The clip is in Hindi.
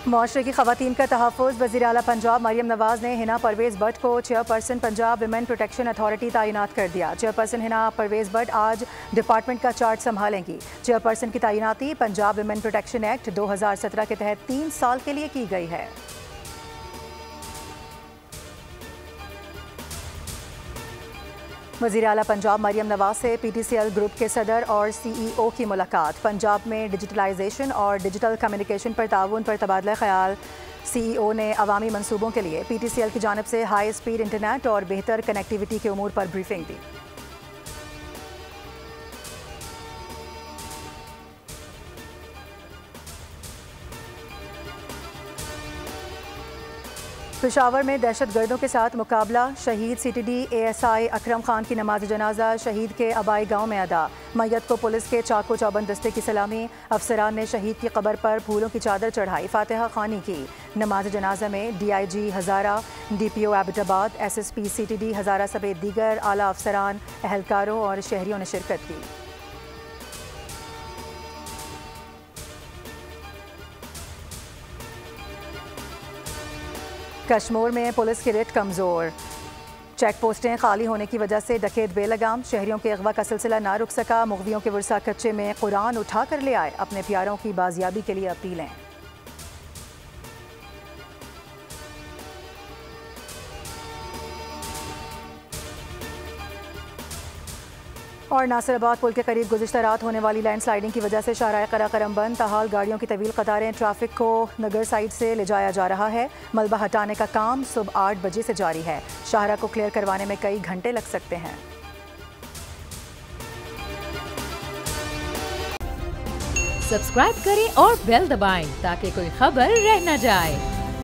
मुआशरे की खवातीन का तहफ़्फ़ुज़। वज़ीर आला पंजाब मरियम नवाज़ ने हिना परवेज़ भट्ट को chairperson Punjab women protection authority तैनात कर दिया। चेयरपर्सन हिना परवेज़ भट्ट आज डिपार्टमेंट का चार्ज संभालेंगी। चेयरपर्सन की तैनाती पंजाब विमेन प्रोटेक्शन एक्ट 2017 के तहत 3 साल के लिए की गई है। वज़ीर आला पंजाब मरियम नवाज़ से PTCL ग्रुप के सदर और CEO की मुलाकात। पंजाब में डिजिटलाइजेशन और डिजिटल कम्युनिकेशन पर ताउन पर तबादला ख्याल। CEO ने अवामी मंसूबों के लिए PTCL की जानिब से हाई स्पीड इंटरनेट और बेहतर कनेक्टिविटी के उमूर पर ब्रीफिंग दी। पेशावर में दहशत गर्दों के साथ मुकाबला। शहीद CTD ASI अकरम खान की नमाज जनाजा शहीद के आबाई गांव में अदा। मैयत को पुलिस के चाको चौबंद दस्ते की सलामी। अफसरान ने शहीद की कब्र पर फूलों की चादर चढ़ाई, फातिहा खानी की। नमाज जनाजा में DIG हज़ारा, DPO एबटाबाद, SSP CTD हज़ारा समेत दीगर आला अफसरान, अहलकारों और शहरियों ने शिरकत की। कश्मीर में पुलिस की रेट कमज़ोर। चेक पोस्टें खाली होने की वजह से डकैत बेलगाम। शहरियों के अगवा का सिलसिला ना रुक सका। मुग़वियों के वर्सा कच्चे में कुरान उठा कर ले आए। अपने प्यारों की बाजियाबी के लिए अपीलें। और नासिराबाद पुल के करीब गुज़िश्ता रात होने वाली लैंडस्लाइडिंग की वजह से शाहराह कराकरम बंद। ताहाल गाड़ियों की तवील कतारें। ट्रैफिक को नगर साइड से ले जाया जा रहा है। मलबा हटाने का काम सुबह 8 बजे से जारी है। शाहरा को क्लियर करवाने में कई घंटे लग सकते हैं। सब्सक्राइब करें और बेल दबाएं ताकि कोई खबर रह न जाए।